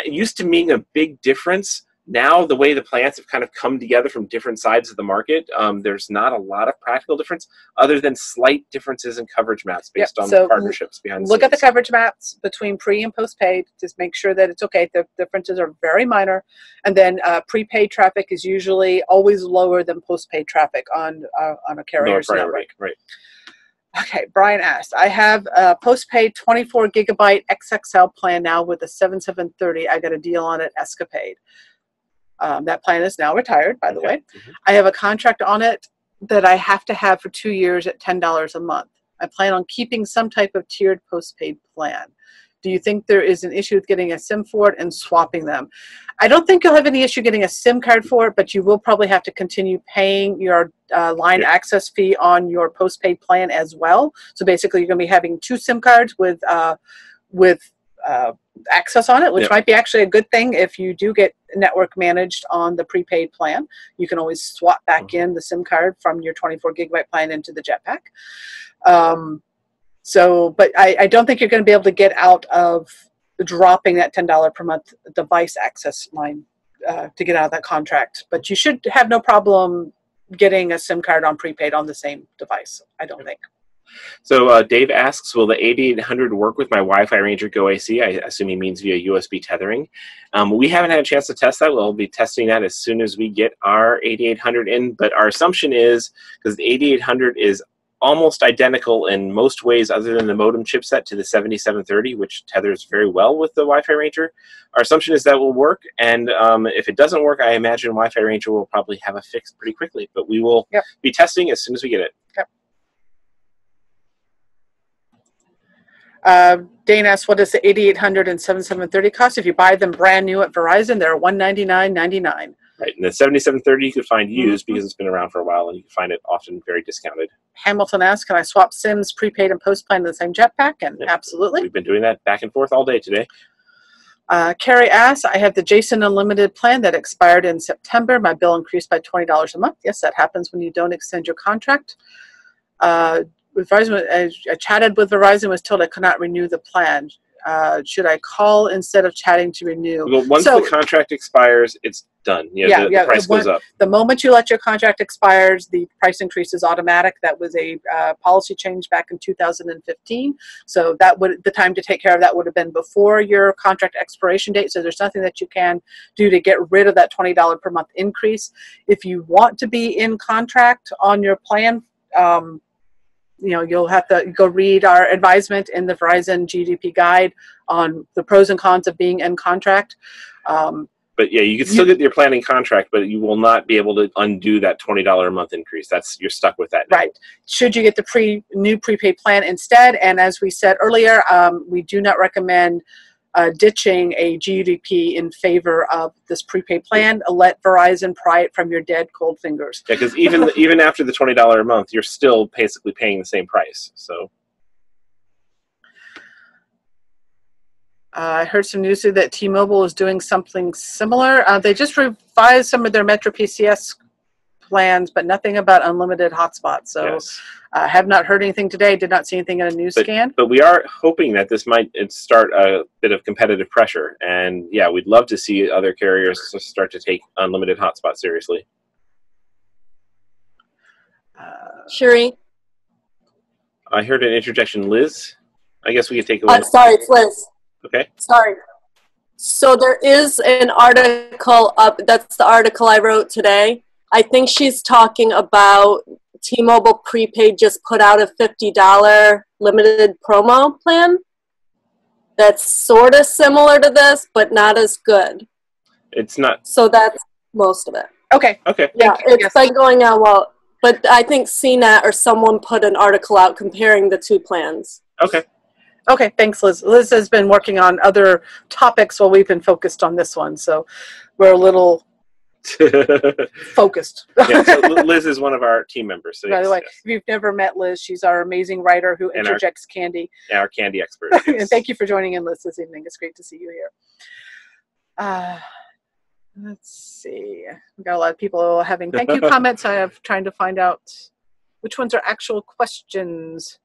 used to mean a big difference. Now, the way the plans have kind of come together from different sides of the market, there's not a lot of practical difference other than slight differences in coverage maps based on the partnerships behind the Look scenes. at the coverage maps between pre and postpaid. Just make sure that it's okay. The differences are very minor. And then prepaid traffic is usually always lower than postpaid traffic on a carrier's network. Right. Okay, Brian asked, I have a postpaid 24 gigabyte XXL plan now with a 7730. I got a deal on it, Escapade. That plan is now retired, by the way. Mm-hmm. I have a contract on it that I have to have for 2 years at $10 a month. I plan on keeping some type of tiered postpaid plan. Do you think there is an issue with getting a SIM for it and swapping them? I don't think you'll have any issue getting a SIM card for it, but you will probably have to continue paying your line access fee on your postpaid plan as well. So basically, you're going to be having 2 SIM cards with access on it, which might be actually a good thing if you do get network managed on the prepaid plan. You can always swap back in the SIM card from your 24 gigabyte plan into the Jetpack. But I don't think you're going to be able to get out of dropping that $10 per month device access line to get out of that contract. But you should have no problem getting a SIM card on prepaid on the same device, I don't think. So Dave asks, will the 8800 work with my Wi-Fi Ranger Go AC? I assume he means via USB tethering. We haven't had a chance to test that. We'll be testing that as soon as we get our 8800 in. But our assumption is, because the 8800 is almost identical in most ways other than the modem chipset to the 7730, which tethers very well with the Wi-Fi Ranger. Our assumption is that will work. And if it doesn't work, I imagine Wi-Fi Ranger will probably have a fix pretty quickly. But we will be testing as soon as we get it. Yep. Dane asks, what does the 8800 and 7730 cost? If you buy them brand new at Verizon, they're $199.99. Right, and the 7730 you could find used because it's been around for a while, and you can find it often very discounted. Hamilton asks, can I swap SIMs, prepaid and post plan in the same Jetpack? And absolutely. We've been doing that back and forth all day today. Carrie asks, I have the Verizon Unlimited plan that expired in September. My bill increased by $20 a month. Yes, that happens when you don't extend your contract. With Verizon, I chatted with Verizon, was told I could not renew the plan. Should I call instead of chatting to renew? Well, once the contract expires, it's done. The price goes up. The moment you let your contract expires, the price increase is automatic. That was a policy change back in 2015. So the time to take care of that would have been before your contract expiration date. So there's nothing that you can do to get rid of that $20 per month increase. If you want to be in contract on your plan, you'll have to go read our advisement in the Verizon GDP guide on the pros and cons of being in contract. But yeah, you can still get your planning contract, but you will not be able to undo that $20 a month increase. You're stuck with that now. Right. Should you get the new prepaid plan instead? And as we said earlier, we do not recommend ditching a GDP in favor of this prepaid plan. Let Verizon pry it from your dead cold fingers. Yeah, because even after the $20 a month, you're still basically paying the same price. So I heard some news that T-Mobile is doing something similar. They just revised some of their Metro PCS plans, but nothing about unlimited hotspots. So I have not heard anything today. Did not see anything in a news scan. But we are hoping that this might start a bit of competitive pressure. And yeah, we'd love to see other carriers start to take unlimited hotspots seriously. Sherry? I heard an interjection. Liz? I guess we could take a sorry, it's Liz. Okay. Sorry. So there is an article up. That's the article I wrote today. I think she's talking about T-Mobile Prepaid just put out a $50 limited promo plan that's sort of similar to this, but not as good. It's not. So that's most of it. Okay. Okay. Yeah, it's been going on well. But I think CNET or someone put an article out comparing the two plans. Okay. Okay, thanks, Liz. Liz has been working on other topics while we've been focused on this one, so we're a little focused. Yeah, so Liz is one of our team members. So By the way, yes. if you've never met Liz, she's our amazing writer who interjects candy. Yeah, our candy expert. Yes. And thank you for joining in, Liz, this evening. It's great to see you here. Let's see. We've got a lot of people having thank you comments. I am trying to find out which ones are actual questions.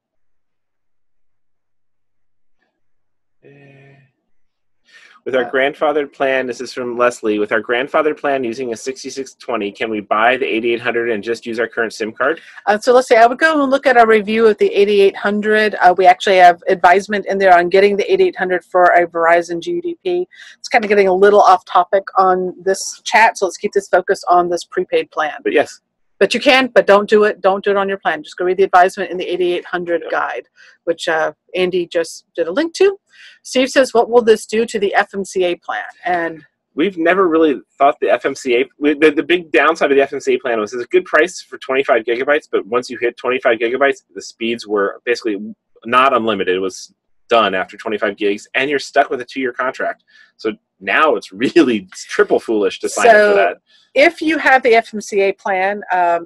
With our grandfathered plan, this is from Leslie, with our grandfathered plan using a 6620, can we buy the 8800 and just use our current SIM card? So let's say I would go and look at our review of the 8800. We actually have advisement in there on getting the 8800 for a Verizon GUDP. It's kind of getting a little off topic on this chat, so let's keep this focused on this prepaid plan. But yes. But you can, but don't do it. Don't do it on your plan. Just go read the advisement in the 8800 guide, which Andy just did a link to. Steve says, what will this do to the FMCA plan? And we've never really thought the FMCA, the big downside of the FMCA plan was it's a good price for 25 gigabytes, but once you hit 25 gigabytes, the speeds were basically not unlimited. It was done after 25 gigs, and you're stuck with a 2-year contract. So now it's really triple foolish to sign up for that. If you have the FMCA plan,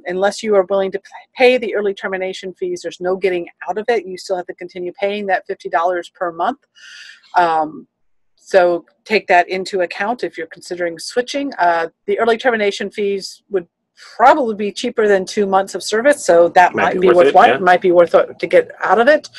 unless you are willing to pay the early termination fees, there's no getting out of it. You still have to continue paying that $50 per month. So take that into account if you're considering switching. The early termination fees would probably be cheaper than 2 months of service, so that might be worthwhile. It might be worth it to get out of it.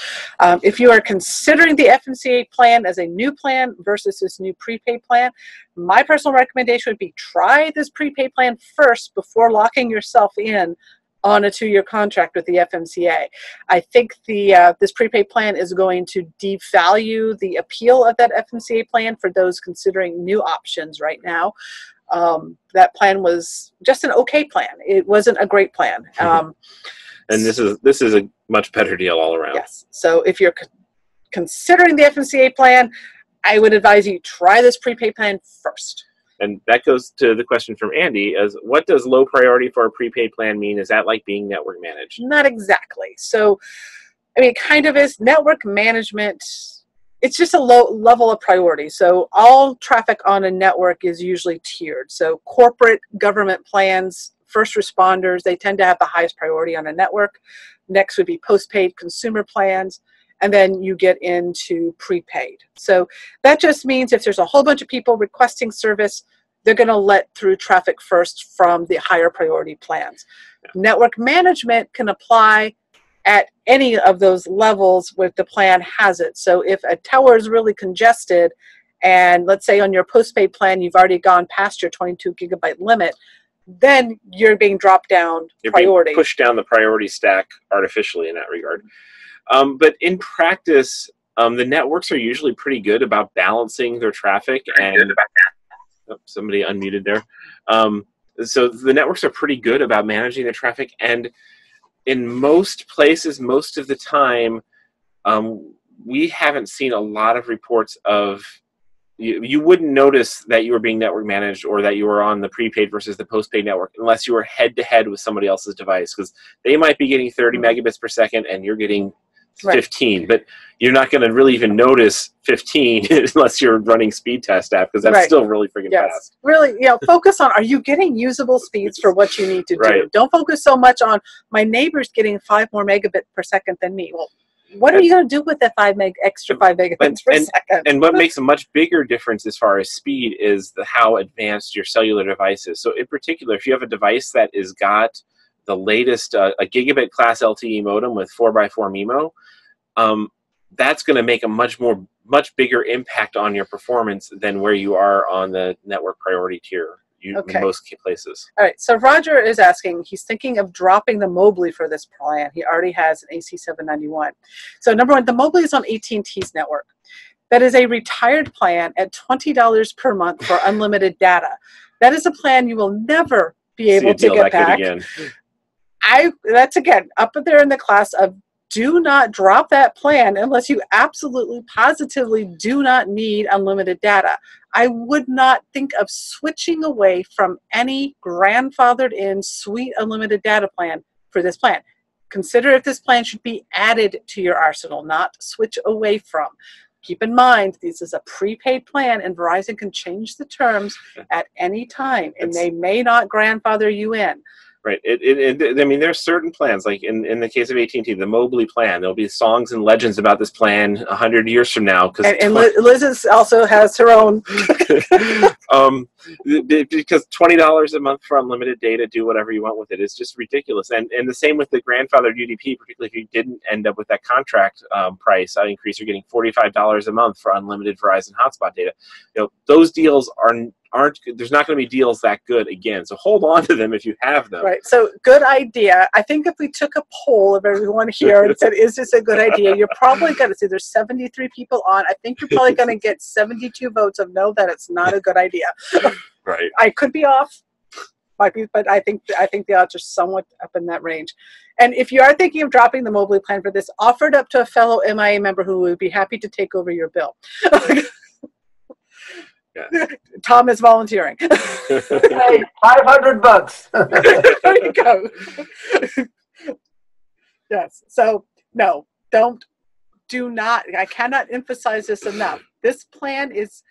If you are considering the FMCA plan as a new plan versus this new prepaid plan, my personal recommendation would be try this prepaid plan first before locking yourself in on a 2-year contract with the FMCA. I think this prepaid plan is going to devalue the appeal of that FMCA plan for those considering new options right now. That plan was just an okay plan. It wasn't a great plan. And this is a much better deal all around. Yes. So if you're considering the FMCA plan, I would advise you try this prepaid plan first. And that goes to the question from Andy, as what does low priority for a prepaid plan mean? Is that like being network managed? Not exactly. So, I mean, it kind of is. Network management, it's just a low level of priority. So all traffic on a network is usually tiered. So corporate government plans, first responders, they tend to have the highest priority on a network. Next would be postpaid consumer plans. And then you get into prepaid. So that just means if there's a whole bunch of people requesting service, they're going to let through traffic first from the higher priority plans. Yeah. Network management can apply at any of those levels where the plan has it. So if a tower is really congested, and let's say on your postpaid plan, you've already gone past your 22 gigabyte limit, then you're being dropped down priority. Being pushed down the priority stack artificially in that regard. But in practice, the networks are usually pretty good about balancing their traffic. Somebody unmuted there. So the networks are pretty good about managing their traffic. And in most places, most of the time, we haven't seen a lot of reports of, you wouldn't notice that you were being network managed or that you were on the prepaid versus the postpaid network unless you were head-to-head with somebody else's device, because they might be getting 30 megabits per second and you're getting 15, right. But you're not going to really even notice 15 unless you're running speed test app, because that's still really freaking fast. Really, focus on, are you getting usable speeds for what you need to do? Don't focus so much on, my neighbor's getting 5 more megabits per second than me. Well, what are you going to do with that extra 5 megabits per second? And what makes a much bigger difference as far as speed is how advanced your cellular device is. So in particular, if you have a device that is got the latest a gigabit class LTE modem with 4x4 MIMO, that's going to make a much bigger impact on your performance than where you are on the network priority tier in most places. All right, so Roger is asking, he's thinking of dropping the Mobley for this plan. He already has an AC791. So number one, the Mobley is on AT&T's network. That is a retired plan at $20 per month for unlimited data. That is a plan you will never be able to get back. That's again up there in the class of, do not drop that plan unless you absolutely positively do not need unlimited data. I would not think of switching away from any grandfathered in sweet unlimited data plan for this plan. Consider if this plan should be added to your arsenal, not switch away from. Keep in mind, this is a prepaid plan, and Verizon can change the terms at any time, and they may not grandfather you in. Right. I mean, there's certain plans, like in the case of AT&T, the Mobley plan. There'll be songs and legends about this plan 100 years from now. And Liz also has her own. Because $20 a month for unlimited data, do whatever you want with it. It's just ridiculous. And the same with the grandfathered UDP, particularly if you didn't end up with that contract price increase, you're getting $45 a month for unlimited Verizon hotspot data. Those deals aren't. There's not going to be deals that good again. So hold on to them if you have them. Right. So good idea. I think if we took a poll of everyone here and said, is this a good idea? You're probably going to see there's 73 people on. I think you're probably going to get 72 votes of no, that it's not a good idea. Right. I could be off. Might be, but I think the odds are somewhat up in that range. And if you are thinking of dropping the Mobley plan for this, offer it up to a fellow MIA member who would be happy to take over your bill. Yeah. Tom is volunteering. Hey, $500. There you go. Yes. So no, do not. I cannot emphasize this enough. This plan is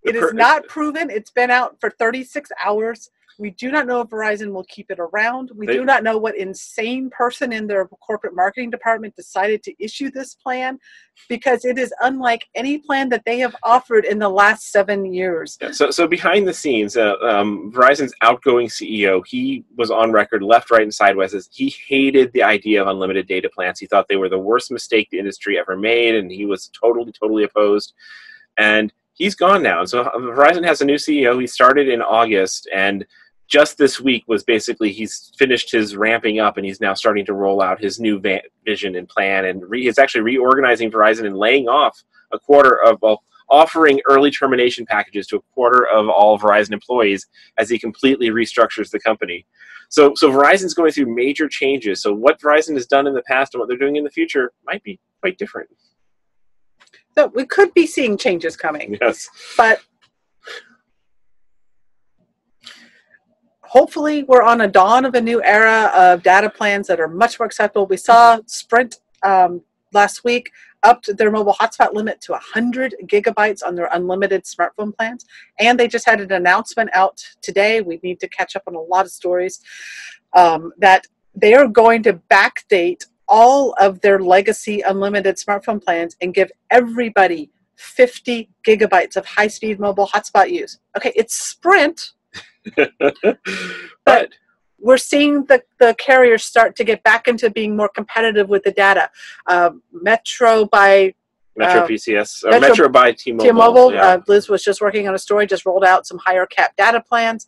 not proven. It's been out for 36 hours. We do not know if Verizon will keep it around. We do not know what insane person in their corporate marketing department decided to issue this plan, because it is unlike any plan that they have offered in the last 7 years. Yeah, so behind the scenes, Verizon's outgoing CEO, he was on record left, right, and sideways as he hated the idea of unlimited data plans. He thought they were the worst mistake the industry ever made, and he was totally opposed. And he's gone now. So Verizon has a new CEO. He started in August, and just this week was basically he's finished his ramping up, and he's now starting to roll out his new vision and plan, and he's actually reorganizing Verizon and laying off a quarter of, offering early termination packages to a quarter of all Verizon employees as he completely restructures the company. So Verizon's going through major changes. So what Verizon has done in the past and what they're doing in the future might be quite different. So we could be seeing changes coming. Yes. But hopefully we're on a dawn of a new era of data plans that are much more acceptable. We saw Sprint last week upped their mobile hotspot limit to 100 gigabytes on their unlimited smartphone plans. And they just had an announcement out today. We need to catch up on a lot of stories that they are going to backdate all of their legacy unlimited smartphone plans and give everybody 50 gigabytes of high-speed mobile hotspot use. Okay, it's Sprint. But we're seeing the carriers start to get back into being more competitive with the data. Metro by T-Mobile. Yeah. Liz was just working on a story, just rolled out some higher cap data plans.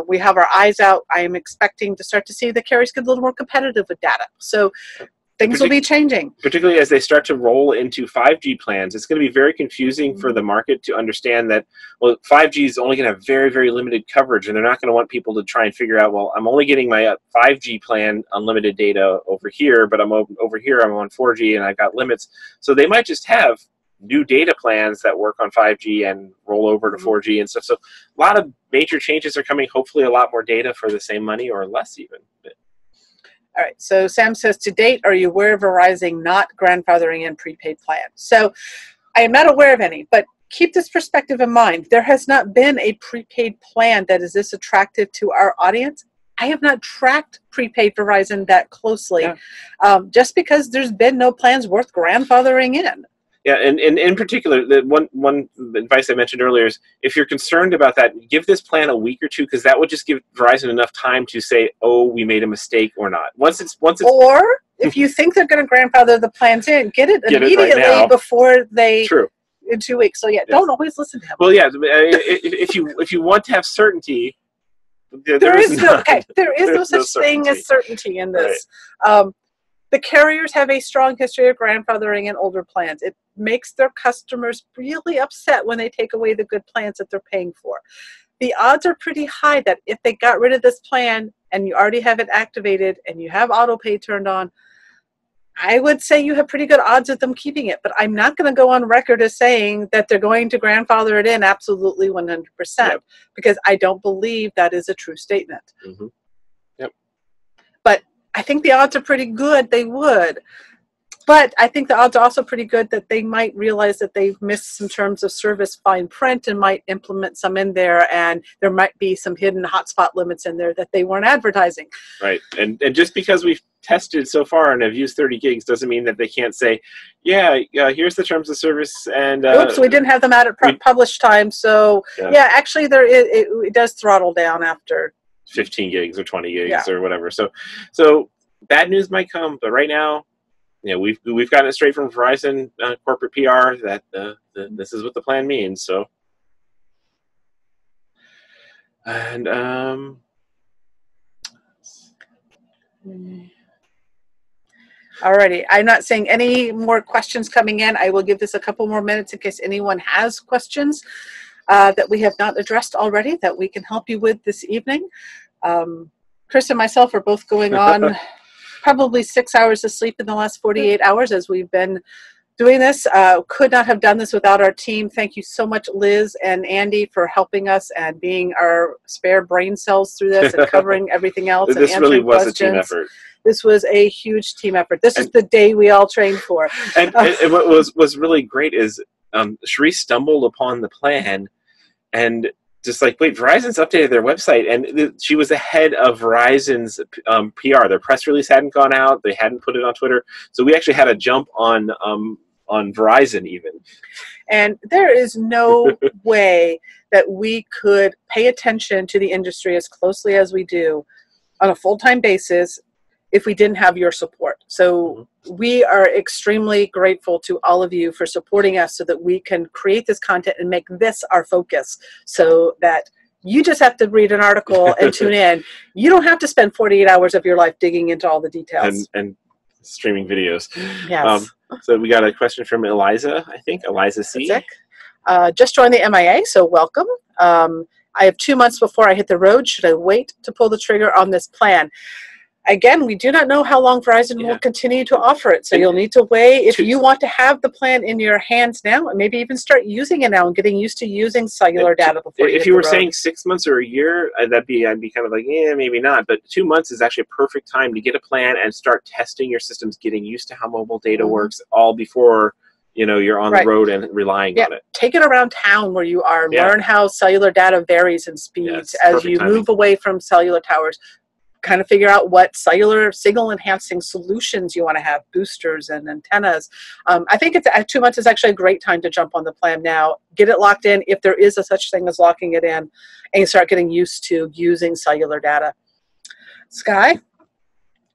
We have our eyes out. I am expecting to start to see the carriers get a little more competitive with data. So things will be changing. Particularly as they start to roll into 5G plans, it's going to be very confusing for the market to understand that, well, 5G is only going to have very, very limited coverage, and they're not going to want people to try and figure out, well, I'm only getting my 5G plan unlimited data over here, but I'm over here, I'm on 4G, and I've got limits. So they might just have new data plans that work on 5G and roll over to 4G and stuff. So a lot of major changes are coming, hopefully a lot more data for the same money or less even. All right, so Sam says, to date, are you aware of Verizon not grandfathering in prepaid plans? So I am not aware of any, but keep this perspective in mind. There has not been a prepaid plan that is this attractive to our audience. I have not tracked prepaid Verizon that closely, just because there's been no plans worth grandfathering in. Yeah, and in particular, the one advice I mentioned earlier is if you're concerned about that, give this plan a week or two, because that would just give Verizon enough time to say, oh, we made a mistake or not. Once it's or if you think they're going to grandfather the plans in, get it immediately right before they. True. In 2 weeks. So don't always listen to him. Well, yeah, if you want to have certainty, there is no such thing as certainty in this. Right. The carriers have a strong history of grandfathering in older plans. It makes their customers really upset when they take away the good plans that they're paying for. The odds are pretty high that if they got rid of this plan and you already have it activated and you have auto pay turned on, I would say you have pretty good odds of them keeping it. But I'm not going to go on record as saying that they're going to grandfather it in absolutely 100%, because I don't believe that is a true statement. Mm-hmm. But I think the odds are pretty good they would. But I think the odds are also pretty good that they might realize that they've missed some terms of service fine print and might implement some in there, and there might be some hidden hotspot limits in there that they weren't advertising. Right. And just because we've tested so far and have used 30 gigs doesn't mean that they can't say, yeah, here's the terms of service. And oops, we didn't have them out at published time. So yeah, actually it does throttle down after 15 gigs or 20 gigs or whatever. So bad news might come, but right now, we've gotten it straight from Verizon corporate PR that this is what the plan means. So, and alrighty, I'm not seeing any more questions coming in. I will give this a couple more minutes in case anyone has questions that we have not addressed already that we can help you with this evening. Chris and myself are both going on probably 6 hours of sleep in the last 48 hours as we've been doing this. Could not have done this without our team. Thank you so much, Liz and Andy, for helping us and being our spare brain cells through this and covering everyhereverything else. This really was a team effort. This was a huge team effort. This is the day we all trained for. And what was really great is Cherise stumbled upon the plan and just like, wait, Verizon's updated their website, and she was ahead of Verizon's PR. Their press release hadn't gone out; they hadn't put it on Twitter, so we actually had a jump on Verizon even. And there is no way that we could pay attention to the industry as closely as we do on a full-time basis if we didn't have your support. So we are extremely grateful to all of you for supporting us so that we can create this content and make this our focus, so that you just have to read an article and tune in. You don't have to spend 48 hours of your life digging into all the details. And streaming videos. Yes. So we got a question from Eliza, I think. Eliza C. Just joined the MIA, so welcome. I have 2 months before I hit the road. Should I wait to pull the trigger on this plan? Again, we do not know how long Verizon will continue to offer it, so you'll need to weigh if you want to have the plan in your hands now, and maybe even start using it now and getting used to using cellular data before if you were saying 6 months or a year, I'd be kind of like, yeah, maybe not. But 2 months is actually a perfect time to get a plan and start testing your systems, getting used to how mobile data works, all before you're on the road and relying on it. Take it around town where you are. Learn how cellular data varies in speeds as you move away from cellular towers. Kind of figure out what cellular signal enhancing solutions you want to have, boosters and antennas. I think 2 months is actually a great time to jump on the plan now. Get it locked in if there is a such thing as locking it in, and start getting used to using cellular data. Sky,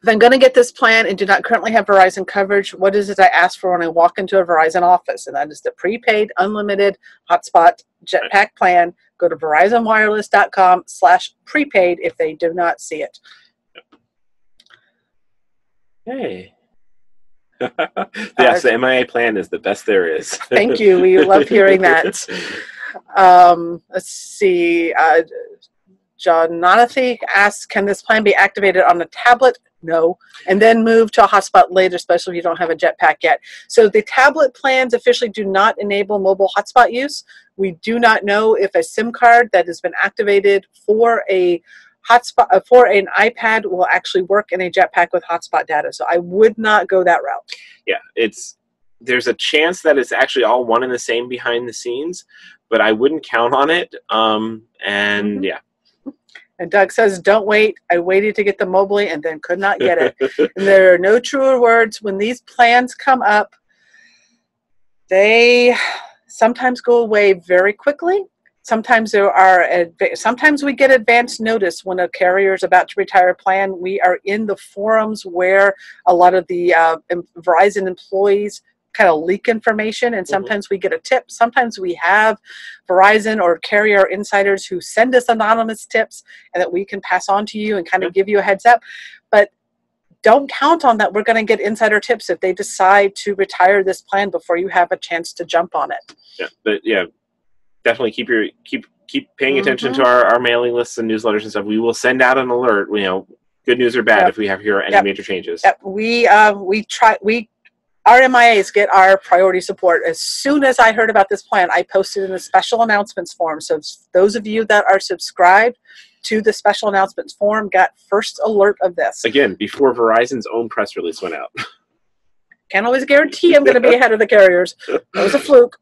if I'm going to get this plan and do not currently have Verizon coverage, what is it I ask for when I walk into a Verizon office? And that is the prepaid unlimited hotspot jetpack plan. Go to verizonwireless.com/prepaid if they do not see it. Hey. Yes, the MIA plan is the best there is. Thank you. We love hearing that. Let's see. John Nonathi asks, can this plan be activated on a tablet? No. And then move to a hotspot later, especially if you don't have a jetpack yet. So the tablet plans officially do not enable mobile hotspot use. We do not know if a SIM card that has been activated for a hotspot for an iPad will actually work in a jetpack with hotspot data. So I would not go that route. Yeah, there's a chance that it's actually all one and the same behind the scenes, but I wouldn't count on it. Yeah. And Doug says, don't wait. I waited to get the Mobley and then could not get it. And there are no truer words. When these plans come up, they sometimes go away very quickly. Sometimes sometimes we get advance notice when a carrier is about to retire a plan. We are in the forums where a lot of the Verizon employees kind of leak information, and sometimes we get a tip. Sometimes we have Verizon or carrier insiders who send us anonymous tips and that we can pass on to you and kind of give you a heads up. But don't count on that we're going to get insider tips if they decide to retire this plan before you have a chance to jump on it. Yeah, but definitely keep paying attention to our mailing lists and newsletters and stuff. We will send out an alert, good news or bad, if we hear any major changes. Yep. Our MIAs get our priority support. As soon as I heard about this plan, I posted in the special announcements form. So those of you that are subscribed to the special announcements form got first alert of this. Again, before Verizon's own press release went out. Can't always guarantee I'm going to be ahead of the carriers. That was a fluke.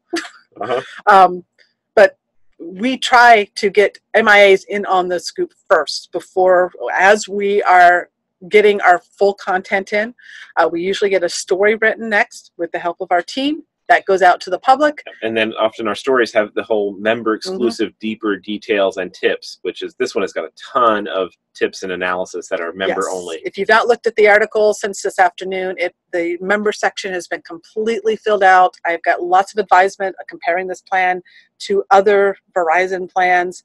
But we try to get MIAs in on the scoop first as we are getting our full content in. We usually get a story written next with the help of our team. That goes out to the public. And then often our stories have the whole member exclusive, deeper details and tips, this one has got a ton of tips and analysis that are member only. If you've not looked at the article since this afternoon, the member section has been completely filled out. I've got lots of advisement comparing this plan to other Verizon plans.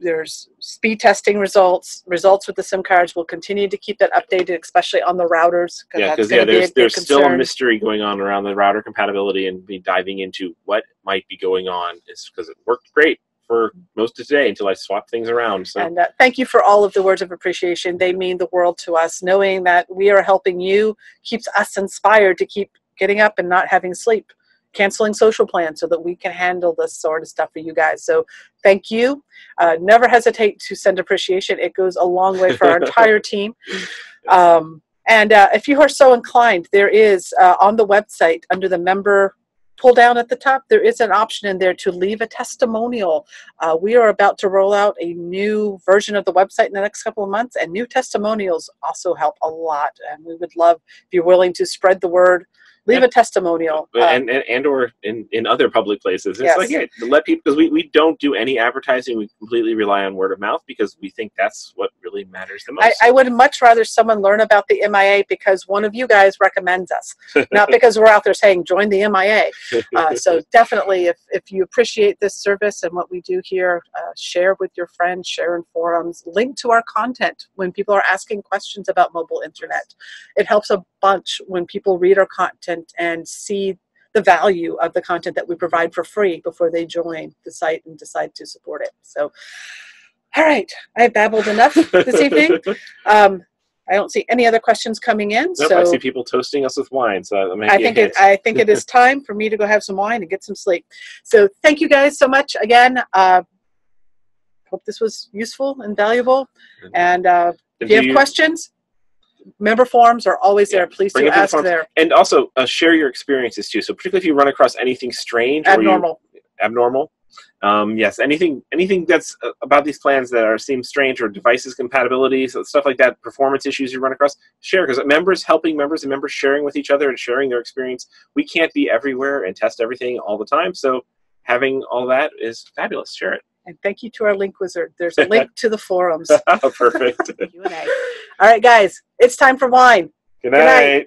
There's speed testing results with the SIM cards. We'll continue to keep that updated, especially on the routers. Because there's still a mystery going on around the router compatibility, and be diving into what might be going on. Is because it worked great for most of today until I swapped things around. So. And thank you for all of the words of appreciation. They mean the world to us. Knowing that we are helping you keeps us inspired to keep getting up and not having sleep, canceling social plans so that we can handle this sort of stuff for you guys. So thank you. Never hesitate to send appreciation. It goes a long way for our entire team. And if you are so inclined, there is on the website under the member pull down at the top, there is an option in there to leave a testimonial. We are about to roll out a new version of the website in the next couple of months, and new testimonials also help a lot. And we would love if you're willing to spread the word. Leave a testimonial. And or in other public places. It's let people, because we don't do any advertising. We completely rely on word of mouth because we think that's what really matters the most. I would much rather someone learn about the MIA because one of you guys recommends us, not because we're out there saying join the MIA. So definitely, if you appreciate this service and what we do here, share with your friends, share in forums, link to our content when people are asking questions about mobile internet. It helps a bunch when people read our content and see the value of the content that we provide for free before they join the site and decide to support it. So, all right, I babbled enough this evening. I don't see any other questions coming in. Nope, so I see people toasting us with wine. So I think it is time for me to go have some wine and get some sleep. So thank you guys so much again. Hope this was useful and valuable. And if you have questions, member forums are always there. Please do ask there. And also share your experiences too. So particularly if you run across anything strange, abnormal. Yes, anything that's about these plans that seem strange, or devices compatibility, so stuff like that, performance issues you run across, share, because members helping members and members sharing with each other and sharing their experience. We can't be everywhere and test everything all the time, so having all that is fabulous. Share it. And thank you to our link wizard. There's a link to the forums. Perfect. Q&A. All right, guys, it's time for wine. Good night.